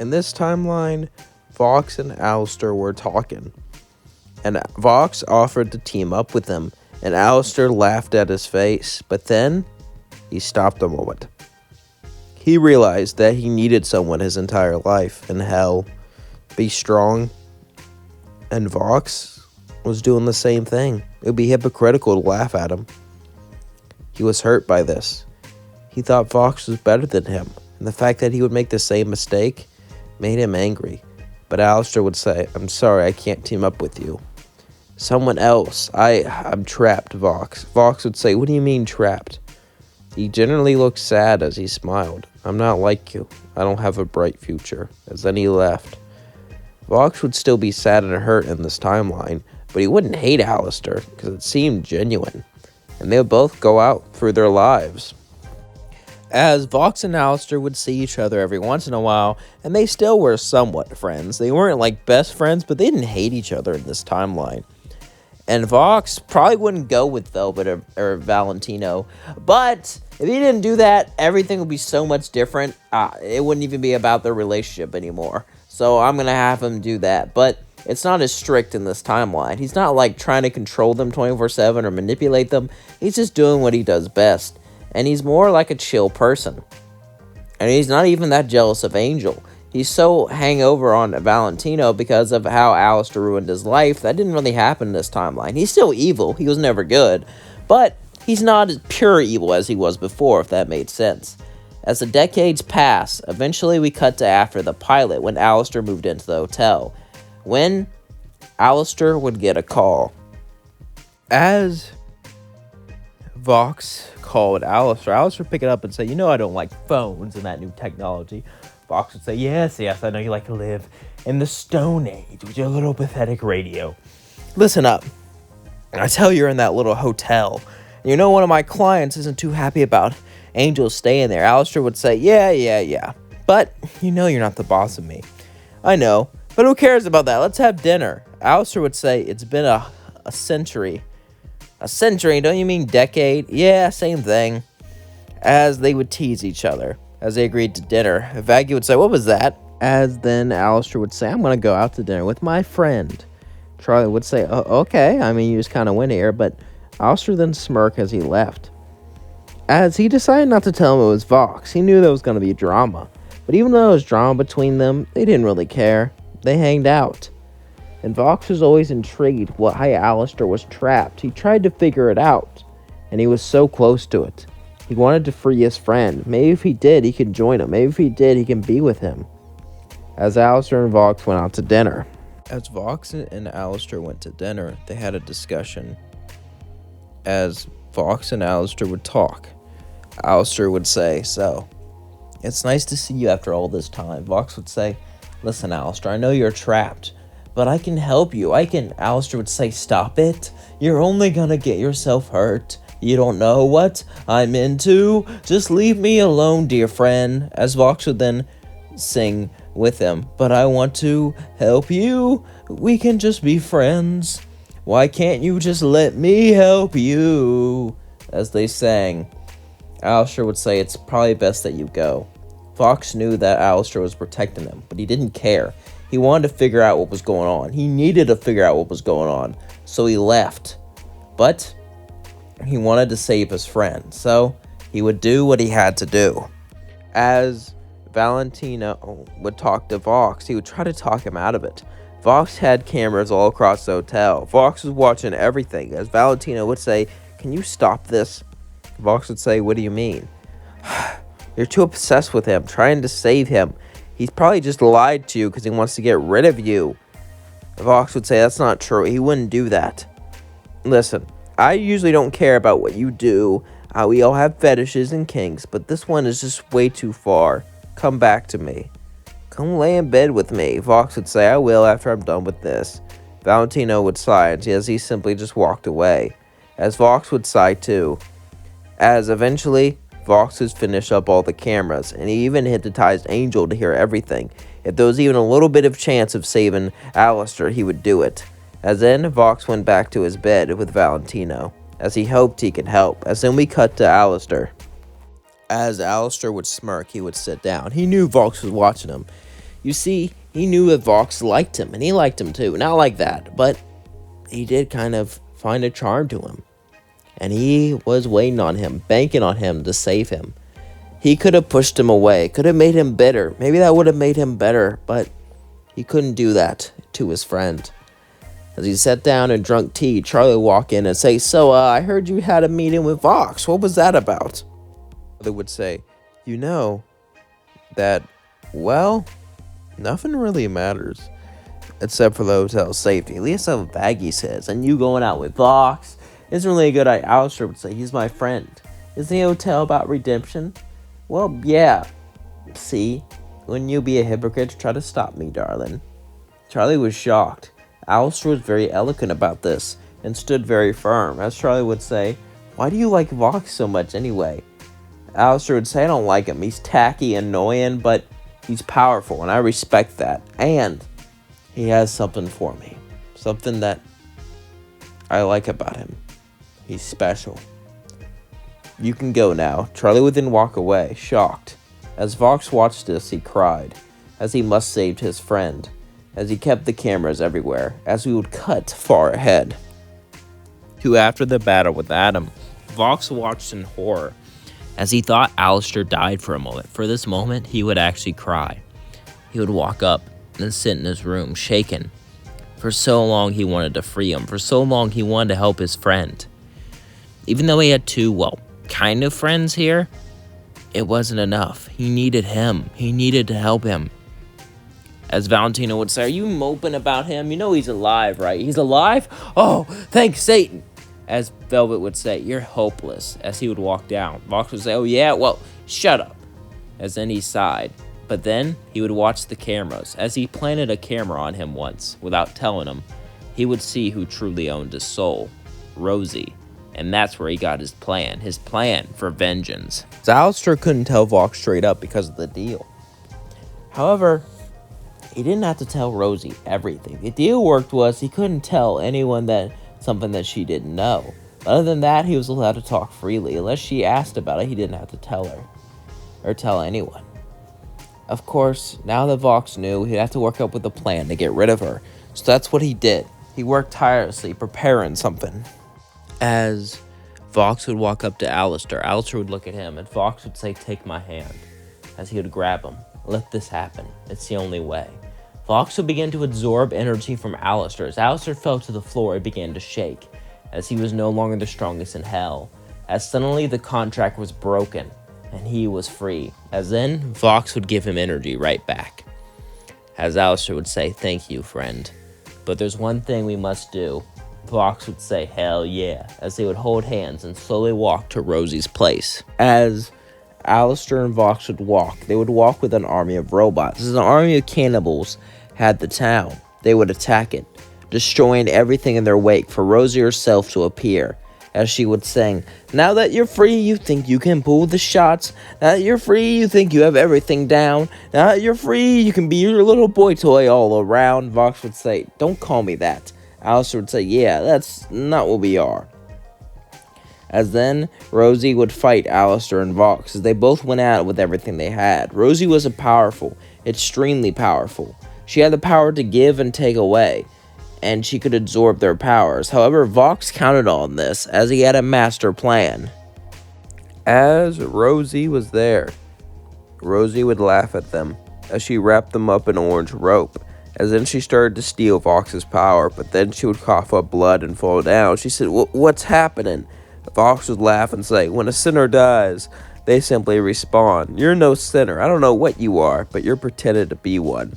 In this timeline, Vox and Alastor were talking, and Vox offered to team up with him, and Alastor laughed at his face, but then he stopped a moment. He realized that he needed someone his entire life, and hell, be strong, and Vox was doing the same thing. It would be hypocritical to laugh at him. He was hurt by this. He thought Vox was better than him, and the fact that he would make the same mistake made him angry. But Alastor would say, "I'm sorry, I can't team up with you. Someone else. I'm trapped, Vox." Vox would say, "What do you mean trapped?" He generally looked sad as he smiled. "I'm not like you. I don't have a bright future." As then he left. Vox would still be sad and hurt in this timeline, but he wouldn't hate Alastor because it seemed genuine, and they would both go out through their lives. As Vox and Alastor would see each other every once in a while, and they still were somewhat friends. They weren't like best friends, but they didn't hate each other in this timeline. And Vox probably wouldn't go with Velvet or Valentino, but if he didn't do that, everything would be so much different. It wouldn't even be about their relationship anymore. So I'm going to have him do that, but it's not as strict in this timeline. He's not like trying to control them 24/7 or manipulate them. He's just doing what he does best. And he's more like a chill person. And he's not even that jealous of Angel. He's so hangover on Valentino because of how Alastor ruined his life. That didn't really happen in this timeline. He's still evil. He was never good. But he's not as pure evil as he was before, if that made sense. As the decades pass, eventually we cut to after the pilot when Alastor moved into the hotel. When Alastor would get a call. As Vox called Alastor would pick it up and say, "I don't like phones and that new technology." Vox would say, yes, I know you like to live in the Stone Age with your little pathetic radio. Listen up. I tell you're in that little hotel. One of my clients isn't too happy about Angel staying there. Alastor would say, yeah. But you're not the boss of me. I know, but who cares about that? Let's have dinner. Alastor would say, it's been a century. A century? Don't you mean decade? Yeah, same thing. As they would tease each other. As they agreed to dinner, Vaggie would say, "What was that?" As then Alastor would say, "I'm going to go out to dinner with my friend." Charlie would say, "Oh, okay. You just kind of went here." But Alastor then smirked as he left. As he decided not to tell him it was Vox, he knew there was going to be drama. But even though there was drama between them, they didn't really care. They hanged out. And Vox was always intrigued why Alastor was trapped. He tried to figure it out, and he was so close to it. He wanted to free his friend. Maybe if he did, he could join him. Maybe if he did, he can be with him. As Alastor and Vox went out to dinner. As Vox and Alastor went to dinner, they had a discussion. As Vox and Alastor would talk, Alastor would say, "So, it's nice to see you after all this time." Vox would say, "Listen, Alastor, I know you're trapped, but I can help you. Alastor would say, "Stop it. You're only gonna get yourself hurt. You don't know what I'm into. Just leave me alone, dear friend." As Vox would then sing with him, "But I want to help you. We can just be friends. Why can't you just let me help you?" As they sang, Alastor would say, "It's probably best that you go." Vox knew that Alastor was protecting him, but he didn't care. He wanted to figure out what was going on. He needed to figure out what was going on, so he left. But he wanted to save his friend, so he would do what he had to do. As Valentino would talk to Vox, he would try to talk him out of it. Vox had cameras all across the hotel. Vox was watching everything. As Valentino would say, "Can you stop this?" Vox would say, "What do you mean?" "You're too obsessed with him, trying to save him. He's probably just lied to you because he wants to get rid of you." Vox would say, "That's not true. He wouldn't do that." "Listen, I usually don't care about what you do. We all have fetishes and kinks, but this one is just way too far. Come back to me. Come lay in bed with me." Vox would say, "I will after I'm done with this." Valentino would sigh as he simply just walked away. As Vox would sigh too. As eventually, Vox would finish up all the cameras, and he even hypnotized Angel to hear everything. If there was even a little bit of chance of saving Alastor, he would do it. As then, Vox went back to his bed with Valentino, as he hoped he could help. As then we cut to Alastor. As Alastor would smirk, he would sit down. He knew Vox was watching him. You see, he knew that Vox liked him, and he liked him too. Not like that, but he did kind of find a charm to him. And he was waiting on him, banking on him to save him. He could have pushed him away, could have made him bitter. Maybe that would have made him better, but he couldn't do that to his friend. As he sat down and drank tea, Charlie would walk in and say, "So, I heard you had a meeting with Vox. What was that about?" Charlie would say, "You know, that, well, nothing really matters. Except for the hotel safety. At least that's what Baggy says. And you going out with Vox isn't really a good idea." Alastor would say, "He's my friend. Is the hotel about redemption?" "Well, yeah. See, wouldn't you be a hypocrite to try to stop me, darling?" Charlie was shocked. Alastor was very eloquent about this and stood very firm. As Charlie would say, "Why do you like Vox so much anyway?" Alastor would say, "I don't like him. He's tacky, annoying, but he's powerful, and I respect that. And he has something for me. Something that I like about him. He's special. You can go now." Charlie would then walk away, shocked. As Vox watched this, he cried, as he must save his friend, as he kept the cameras everywhere, as we would cut far ahead to after the battle with Adam. Vox watched in horror, as he thought Alastor died for a moment. For this moment, he would actually cry. He would walk up and sit in his room, shaken. For so long, he wanted to free him. For so long, he wanted to help his friend. Even though he had two, kind of friends here, it wasn't enough. He needed him. He needed to help him. As Valentino would say, "Are you moping about him? You know he's alive, right?" "He's alive? Oh, thank Satan." As Velvet would say, "You're hopeless," as he would walk down. Vox would say, "Oh yeah, well, shut up." As then he sighed. But then he would watch the cameras. As he planted a camera on him once, without telling him, he would see who truly owned his soul. Rosie. And that's where he got his plan for vengeance. Alastor couldn't tell Vox straight up because of the deal. However, he didn't have to tell Rosie everything. The deal worked was he couldn't tell anyone that something that she didn't know. Other than that, he was allowed to talk freely. Unless she asked about it, he didn't have to tell her or tell anyone. Of course, now that Vox knew, he'd have to work up with a plan to get rid of her. So that's what he did. He worked tirelessly, preparing something. As Vox would walk up to Alastor, Alastor would look at him, and Vox would say, "Take my hand." As he would grab him. "Let this happen. It's the only way." Vox would begin to absorb energy from Alastor. As Alastor fell to the floor, he began to shake, as he was no longer the strongest in hell. As suddenly the contract was broken, and he was free. As then, Vox would give him energy right back. As Alastor would say, "Thank you, friend. But there's one thing we must do." Vox would say, "Hell yeah," as they would hold hands and slowly walk to Rosie's place. As Alastor and Vox would walk, they would walk with an army of robots. As an army of cannibals had the town, they would attack it, destroying everything in their wake for Rosie herself to appear. As she would sing, "Now that you're free, you think you can pull the shots. Now that you're free, you think you have everything down. Now that you're free, you can be your little boy toy all around." Vox would say, "Don't call me that." Alastor would say, "Yeah, that's not what we are." As then, Rosie would fight Alastor and Vox as they both went at it with everything they had. Rosie was extremely powerful. She had the power to give and take away, and she could absorb their powers. However, Vox counted on this, as he had a master plan. As Rosie was there, Rosie would laugh at them, as she wrapped them up in orange rope. As then she started to steal Vox's power, but then she would cough up blood and fall down. She said, "What's happening?" Vox would laugh and say, "When a sinner dies, they simply respawn. You're no sinner. I don't know what you are, but you're pretending to be one."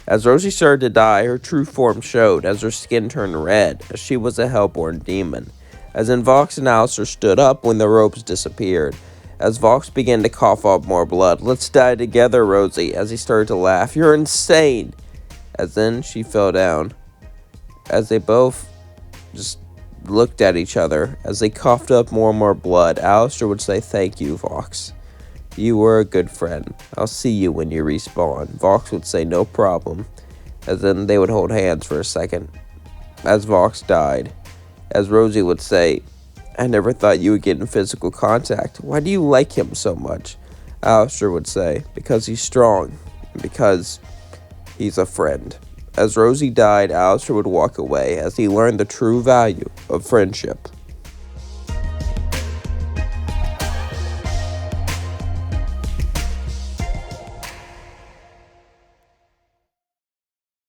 As Rosie started to die, her true form showed, as her skin turned red, as she was a hellborn demon. As then Vox and Alastor stood up when the ropes disappeared. As Vox began to cough up more blood, "Let's die together, Rosie," as he started to laugh. "You're insane." As then she fell down. As they both just looked at each other, as they coughed up more and more blood, Alastor would say, "Thank you, Vox. You were a good friend. I'll see you when you respawn." Vox would say, "No problem." As then they would hold hands for a second. As Vox died, as Rosie would say, "I never thought you would get in physical contact. Why do you like him so much?" Alastor would say, "Because he's strong. Because He's a friend. As Rosie died, Alastor would walk away as he learned the true value of friendship.